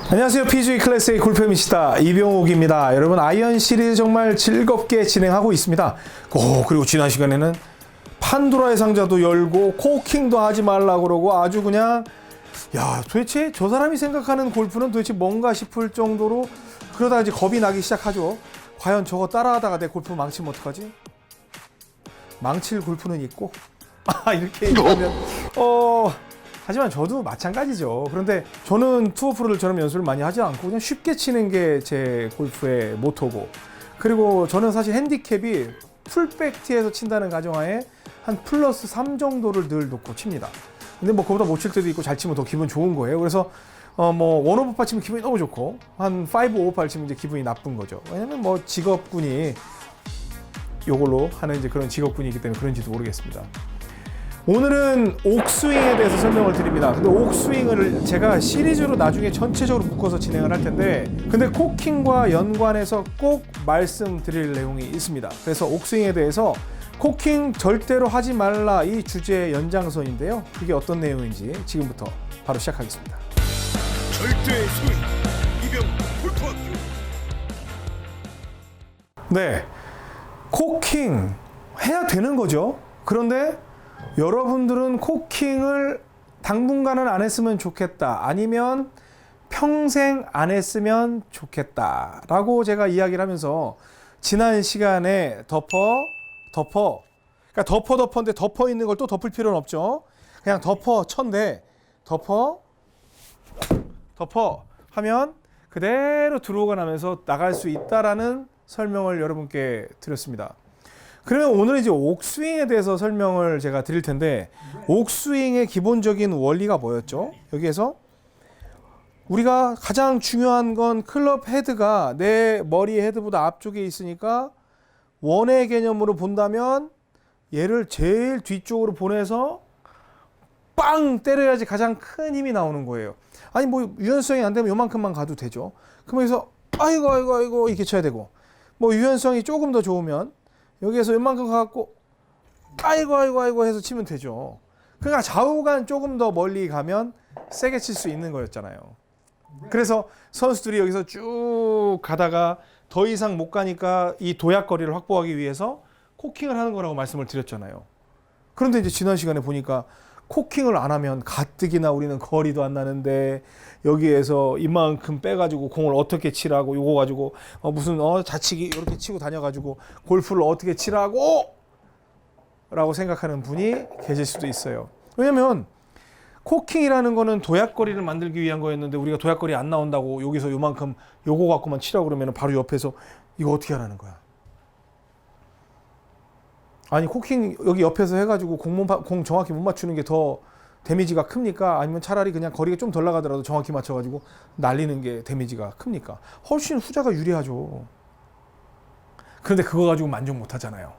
안녕하세요. PGA 클래스의 골프미시다 이병옥입니다. 여러분, 아이언 시리즈 정말 즐겁게 진행하고 있습니다. 그리고 지난 시간에는 판도라의 상자도 열고 코킹도 하지 말라고 그러고 아주 그냥 도대체 저 사람이 생각하는 골프는 도대체 뭔가 싶을 정도로 그러다가 이제 겁이 나기 시작하죠. 과연 저거 따라하다가 내 골프 망치면 어떡하지? 망칠 골프는 있고 이렇게 얘기하면 하지만 저도 마찬가지죠. 그런데 저는 투어 프로들처럼 연습을 많이 하지 않고 그냥 쉽게 치는 게 제 골프의 모토고, 그리고 저는 사실 핸디캡이 풀백티에서 친다는 가정하에 한 플러스 3 정도를 늘 놓고 칩니다. 근데 그보다 못 칠 때도 있고 잘 치면 더 기분 좋은 거예요. 그래서 원오버파 치면 기분이 너무 좋고 한 5오버파 치면 이제 기분이 나쁜 거죠. 왜냐면 직업군이 요걸로 하는 이제 그런 직업군이기 때문에 그런지도 모르겠습니다. 오늘은 옥스윙에 대해서 설명을 드립니다. 근데 옥스윙을 제가 시리즈로 나중에 전체적으로 묶어서 진행을 할 텐데, 근데 코킹과 연관해서 꼭 말씀드릴 내용이 있습니다. 그래서 옥스윙에 대해서 코킹 절대로 하지 말라 이 주제의 연장선인데요. 그게 어떤 내용인지 지금부터 바로 시작하겠습니다. 절대의 스윙 이병 골프학교. 네, 코킹 해야 되는 거죠. 그런데 여러분들은 코킹을 당분간은 안 했으면 좋겠다, 아니면 평생 안 했으면 좋겠다 라고 제가 이야기를 하면서 지난 시간에 그러니까 덮어인데 덮어 있는 걸 또 덮을 필요는 없죠. 그냥 덮어천데 덮어 하면 그대로 들어오가 나면서 나갈 수 있다라는 설명을 여러분께 드렸습니다. 그러면 오늘 이제 옥스윙에 대해서 설명을 제가 드릴 텐데, 옥스윙의 기본적인 원리가 뭐였죠? 여기에서 우리가 가장 중요한 건 클럽 헤드가 내 머리 헤드보다 앞쪽에 있으니까 원의 개념으로 본다면 얘를 제일 뒤쪽으로 보내서 빵 때려야지 가장 큰 힘이 나오는 거예요. 아니 유연성이 안 되면 요만큼만 가도 되죠. 그럼 여기서 아이고 이렇게 쳐야 되고, 유연성이 조금 더 좋으면 여기에서 웬만큼 가갖고 아이고 해서 치면 되죠. 그러니까 좌우간 조금 더 멀리 가면 세게 칠 수 있는 거였잖아요. 그래서 선수들이 여기서 쭉 가다가 더 이상 못 가니까 이 도약거리를 확보하기 위해서 코킹을 하는 거라고 말씀을 드렸잖아요. 그런데 이제 지난 시간에 보니까 코킹을 안 하면 가뜩이나 우리는 거리도 안 나는데 여기에서 이만큼 빼가지고 공을 어떻게 치라고, 요거 가지고 무슨 자치기 이렇게 치고 다녀가지고 골프를 어떻게 치라고 라고 생각하는 분이 계실 수도 있어요. 왜냐면 코킹이라는 거는 도약거리를 만들기 위한 거였는데, 우리가 도약거리 안 나온다고 여기서 요만큼 요거 갖고만 치라고 그러면 바로 옆에서 이거 어떻게 하라는 거야. 아니 코킹 여기 옆에서 해가지고 공 정확히 못 맞추는 게 더 데미지가 큽니까? 아니면 차라리 그냥 거리가 좀 덜 나가더라도 정확히 맞춰가지고 날리는 게 데미지가 큽니까? 훨씬 후자가 유리하죠. 그런데 그거 가지고 만족 못 하잖아요.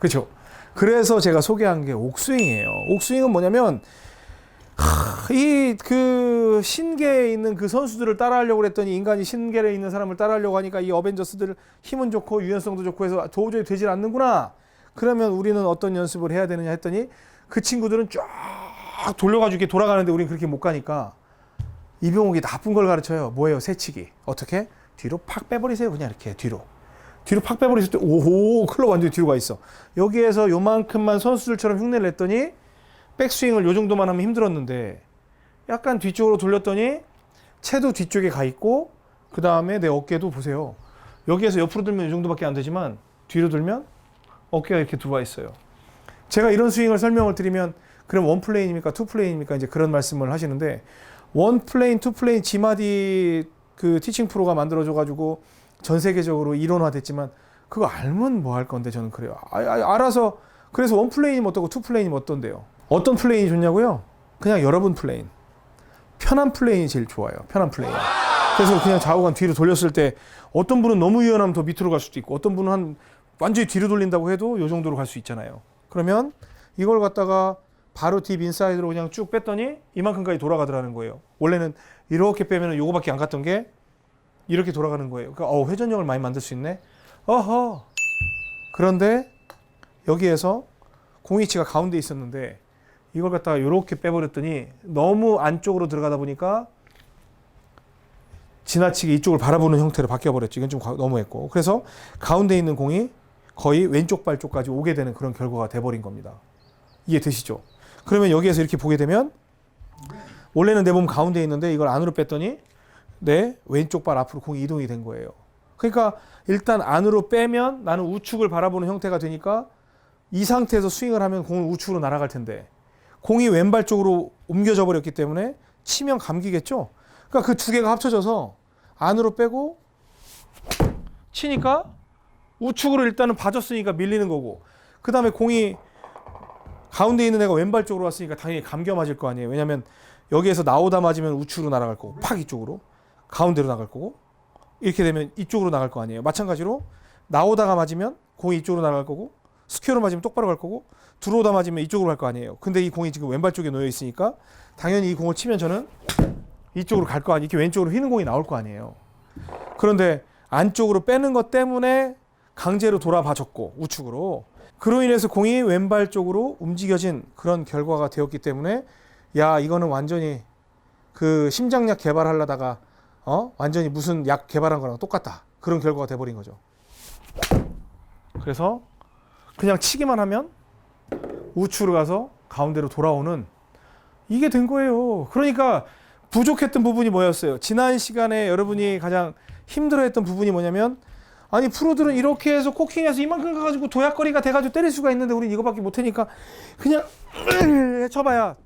그렇죠? 그래서 제가 소개한 게 옥스윙이에요. 옥스윙은 뭐냐면 그 신계에 있는 그 선수들을 따라하려고 했더니, 인간이 신계에 있는 사람을 따라하려고 하니까 이 어벤져스들 힘은 좋고 유연성도 좋고 해서 도저히 되질 않는구나. 그러면 우리는 어떤 연습을 해야 되느냐 했더니, 그 친구들은 쫙 돌려가지고 이렇게 돌아가는데 우리는 그렇게 못 가니까 이병옥이 나쁜 걸 가르쳐요. 뭐예요? 새치기. 어떻게? 뒤로 팍 빼버리세요. 그냥 이렇게 뒤로 팍 빼버리실 때 오호, 클럽 완전히 뒤로 가 있어. 여기에서 요만큼만 선수들처럼 흉내를 냈더니 백스윙을 요 정도만 하면 힘들었는데 약간 뒤쪽으로 돌렸더니 채도 뒤쪽에 가 있고, 그 다음에 내 어깨도 보세요. 여기에서 옆으로 들면 이 정도밖에 안 되지만 뒤로 들면 어깨가 이렇게 들어와 있어요. 제가 이런 스윙을 설명을 드리면 그럼 원 플레인입니까? 투 플레인입니까? 이제 그런 말씀을 하시는데, 원 플레인, 투 플레인 지마디 그 티칭 프로가 만들어줘가지고 전 세계적으로 이론화됐지만 그거 알면 뭐 할 건데 저는 그래요. 알아서. 그래서 원 플레인이 어떻고 투 플레인이 어떤데요? 어떤 플레인이 좋냐고요? 그냥 여러분 플레인. 편한 플레인이 제일 좋아요. 편한 플레인. 그래서 그냥 좌우간 뒤로 돌렸을 때 어떤 분은 너무 유연하면 더 밑으로 갈 수도 있고, 어떤 분은 완전히 뒤로 돌린다고 해도 요 정도로 갈 수 있잖아요. 그러면 이걸 갖다가 바로 딥 인사이드로 그냥 쭉 뺐더니 이만큼까지 돌아가더라는 거예요. 원래는 이렇게 빼면 요거밖에 안 갔던 게 이렇게 돌아가는 거예요. 그러니까 회전력을 많이 만들 수 있네. 그런데 여기에서 공위치가 가운데 있었는데 이걸 갖다가 이렇게 빼버렸더니 너무 안쪽으로 들어가다 보니까 지나치게 이쪽을 바라보는 형태로 바뀌어버렸죠. 이건 좀 너무했고. 그래서 가운데 있는 공이 거의 왼쪽 발 쪽까지 오게 되는 그런 결과가 돼버린 겁니다. 이해되시죠? 그러면 여기에서 이렇게 보게 되면 원래는 내 몸 가운데 있는데 이걸 안으로 뺐더니 내 왼쪽 발 앞으로 공이 이동이 된 거예요. 그러니까 일단 안으로 빼면 나는 우측을 바라보는 형태가 되니까 이 상태에서 스윙을 하면 공은 우측으로 날아갈 텐데 공이 왼발 쪽으로 옮겨져 버렸기 때문에 치면 감기겠죠? 그러니까 그 두 개가 합쳐져서 안으로 빼고 치니까 우측으로 일단은 봐줬으니까 밀리는 거고 그 다음에 공이 가운데 있는 애가 왼발 쪽으로 왔으니까 당연히 감겨 맞을 거 아니에요. 왜냐면 여기에서 나오다 맞으면 우측으로 날아갈 거고 팍 이쪽으로 가운데로 나갈 거고 이렇게 되면 이쪽으로 나갈 거 아니에요. 마찬가지로 나오다가 맞으면 공이 이쪽으로 나갈 거고 스퀘어로 맞으면 똑바로 갈 거고 들어오다 맞으면 이쪽으로 갈 거 아니에요. 근데 이 공이 지금 왼발 쪽에 놓여 있으니까 당연히 이 공을 치면 저는 이쪽으로 갈 거 아니에요. 이렇게 왼쪽으로 휘는 공이 나올 거 아니에요. 그런데 안쪽으로 빼는 것 때문에 강제로 돌아봐줬고 우측으로 그로 인해서 공이 왼발 쪽으로 움직여진 그런 결과가 되었기 때문에 야 이거는 완전히 그 심장약 개발하려다가 완전히 무슨 약 개발한 거랑 똑같다 그런 결과가 돼버린 거죠. 그래서 그냥 치기만 하면 우측으로 가서 가운데로 돌아오는 이게 된 거예요. 그러니까 부족했던 부분이 뭐였어요? 지난 시간에 여러분이 가장 힘들어했던 부분이 뭐냐면 아니 프로들은 이렇게 해서 코킹해서 이만큼 가가지고 도약거리가 돼가지고 때릴 수가 있는데 우린 이거밖에 못하니까 그냥 쳐봐야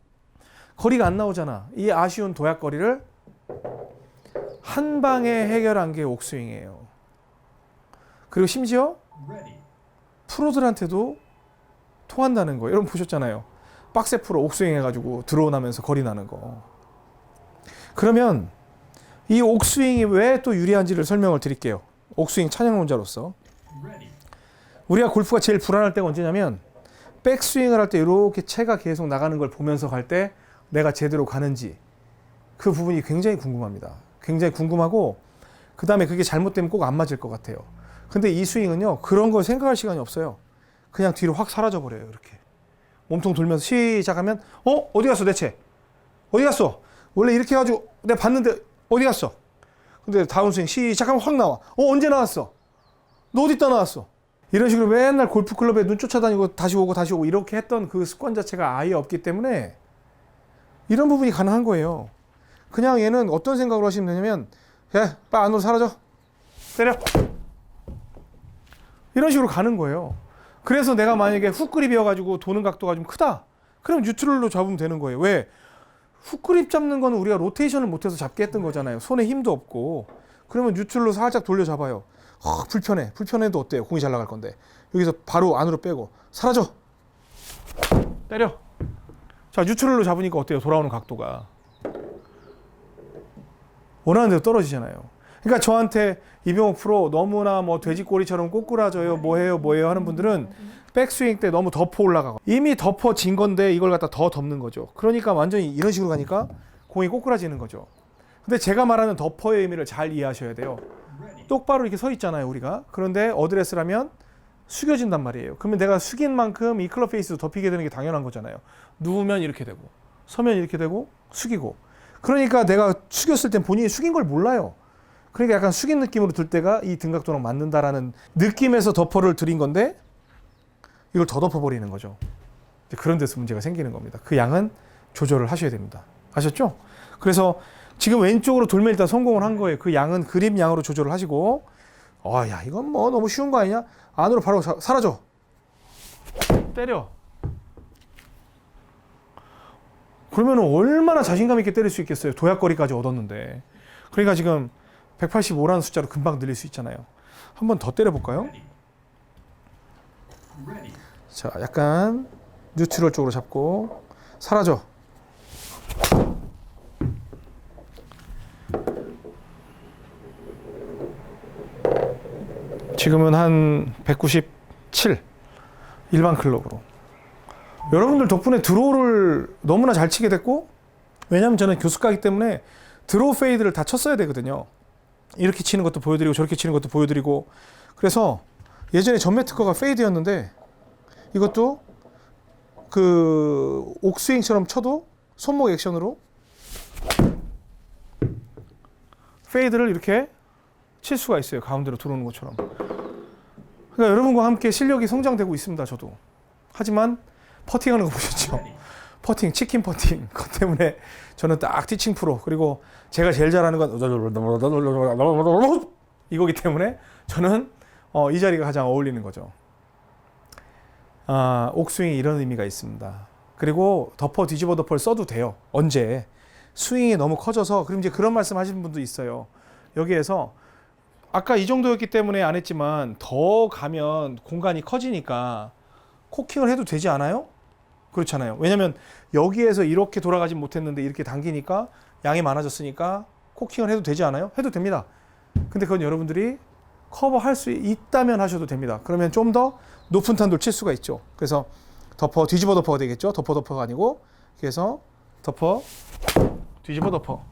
거리가 안 나오잖아. 이 아쉬운 도약거리를 한 방에 해결한 게 옥스윙이에요. 그리고 심지어 프로들한테도 통한다는 거. 여러분 보셨잖아요. 박세 프로 옥스윙 해가지고 드로우나면서 거리 나는 거. 그러면 이 옥스윙이 왜 또 유리한지를 설명을 드릴게요. 옥스윙 찬양론자로서. 우리가 골프가 제일 불안할 때가 언제냐면 백스윙을 할 때 이렇게 채가 계속 나가는 걸 보면서 갈 때 내가 제대로 가는지 그 부분이 굉장히 궁금합니다. 굉장히 궁금하고 그 다음에 그게 잘못되면 꼭 안 맞을 것 같아요. 근데 이 스윙은요 그런 걸 생각할 시간이 없어요. 그냥 뒤로 확 사라져 버려요. 이렇게 몸통 돌면서 시작하면 어디 갔어 내 채? 어디 갔어? 원래 이렇게 해가지고 내가 봤는데 어디 갔어? 근데 다음 스윙 시작하면 확 나와. 언제 나왔어? 너 어디다 나왔어? 이런 식으로 맨날 골프클럽에 눈 쫓아다니고 다시 오고 이렇게 했던 그 습관 자체가 아예 없기 때문에 이런 부분이 가능한 거예요. 그냥 얘는 어떤 생각으로 하시면 되냐면 야 빨리 안으로 사라져 때려 이런 식으로 가는 거예요. 그래서 내가 만약에 훅그립이어가지고 도는 각도가 좀 크다 그럼 뉴트럴로 잡으면 되는 거예요. 왜? 훅그립 잡는 거는 우리가 로테이션을 못해서 잡게 했던 거잖아요. 손에 힘도 없고. 그러면 뉴트럴로 살짝 돌려 잡아요. 불편해도 어때요? 공이 잘 나갈 건데. 여기서 바로 안으로 빼고 사라져. 때려. 자, 뉴트럴로 잡으니까 어때요? 돌아오는 각도가. 원하는 대로 떨어지잖아요. 그러니까 저한테 이병옥 프로 너무나 뭐 돼지꼬리처럼 꼬꾸라져요. 뭐해요 하는 분들은 백스윙 때 너무 덮어 올라가고 이미 덮어진 건데 이걸 갖다 더 덮는 거죠. 그러니까 완전히 이런 식으로 가니까 공이 꼬꾸라지는 거죠. 근데 제가 말하는 덮어의 의미를 잘 이해하셔야 돼요. 똑바로 이렇게 서 있잖아요 우리가. 그런데 어드레스라면 숙여진단 말이에요. 그러면 내가 숙인 만큼 이 클럽 페이스도 덮이게 되는 게 당연한 거잖아요. 누우면 이렇게 되고 서면 이렇게 되고 숙이고. 그러니까 내가 숙였을 땐 본인이 숙인 걸 몰라요. 그러니까 약간 숙인 느낌으로 들 때가 이 등각도랑 맞는다라는 느낌에서 덮어를 드린 건데 이걸 더 덮어버리는 거죠. 그런 데서 문제가 생기는 겁니다. 그 양은 조절을 하셔야 됩니다. 아셨죠? 그래서 지금 왼쪽으로 돌면 일단 성공을 한 거예요. 그 양은 그립 양으로 조절을 하시고 야 이건 뭐 너무 쉬운 거 아니냐? 안으로 바로 사라져. 때려. 그러면 얼마나 자신감 있게 때릴 수 있겠어요. 도약거리까지 얻었는데. 그러니까 지금 185라는 숫자로 금방 늘릴 수 있잖아요. 한번 더 때려볼까요? 자, 약간 뉴트럴 쪽으로 잡고 사라져. 지금은 한 197 일반 클럽으로. 여러분들 덕분에 드로우를 너무나 잘 치게 됐고 왜냐면 저는 교수가기 때문에 드로우 페이드를 다 쳤어야 되거든요. 이렇게 치는 것도 보여드리고 저렇게 치는 것도 보여드리고 그래서 예전에 전매 특허가 페이드였는데 이것도 그 옥스윙처럼 쳐도 손목 액션으로 페이드를 이렇게 칠 수가 있어요. 가운데로 들어오는 것처럼. 그러니까 여러분과 함께 실력이 성장되고 있습니다. 저도. 하지만 퍼팅하는 거 보셨죠? 퍼팅, 치킨 퍼팅. 그것 때문에 저는 딱 티칭 프로. 그리고 제가 제일 잘하는 건 이거기 때문에 저는 이 자리가 가장 어울리는 거죠. 옥스윙이 이런 의미가 있습니다. 그리고 덮어 뒤집어 덮어를 써도 돼요. 언제? 스윙이 너무 커져서 그럼 이제 그런 말씀 하시는 분도 있어요. 여기에서 아까 이 정도였기 때문에 안 했지만 더 가면 공간이 커지니까 코킹을 해도 되지 않아요? 그렇잖아요. 왜냐면 여기에서 이렇게 돌아가진 못했는데 이렇게 당기니까 양이 많아졌으니까 코킹을 해도 되지 않아요? 해도 됩니다. 근데 그건 여러분들이 커버할 수 있다면 하셔도 됩니다. 그러면 좀 더 높은 탄도를 칠 수가 있죠. 그래서 덮어 뒤집어 덮어가 되겠죠. 덮어 덮어가 아니고 그래서 덮어 뒤집어 덮어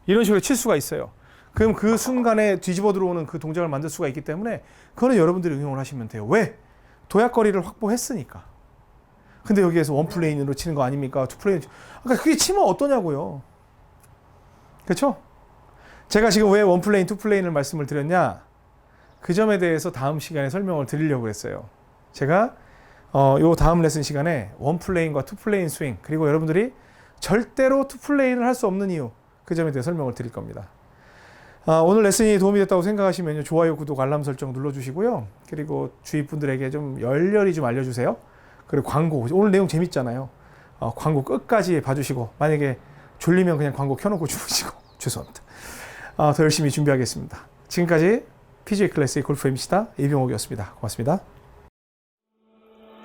이런 식으로 칠 수가 있어요. 그럼 그 순간에 뒤집어 들어오는 그 동작을 만들 수가 있기 때문에 그거는 여러분들이 응용을 하시면 돼요. 왜? 도약거리를 확보했으니까. 근데 여기에서 원 플레인으로 치는 거 아닙니까? 투 플레인. 그러니까 그게 치면 어떠냐고요. 그렇죠? 제가 지금 왜 원 플레인, 투 플레인을 말씀을 드렸냐? 그 점에 대해서 다음 시간에 설명을 드리려고 했어요. 제가 요 다음 레슨 시간에 원 플레인과 투 플레인 스윙 그리고 여러분들이 절대로 투 플레인을 할 수 없는 이유 그 점에 대해 설명을 드릴 겁니다. 오늘 레슨이 도움이 됐다고 생각하시면 좋아요, 구독, 알람 설정 눌러주시고요. 그리고 주위 분들에게 좀 열렬히 좀 알려주세요. 그리고 광고 오늘 내용 재밌잖아요. 광고 끝까지 봐주시고 만약에 졸리면 그냥 광고 켜놓고 주무시고 죄송합니다. 더 열심히 준비하겠습니다. 지금까지 PGA 클래식 골프 MC 이병옥이었습니다. 고맙습니다.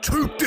출동!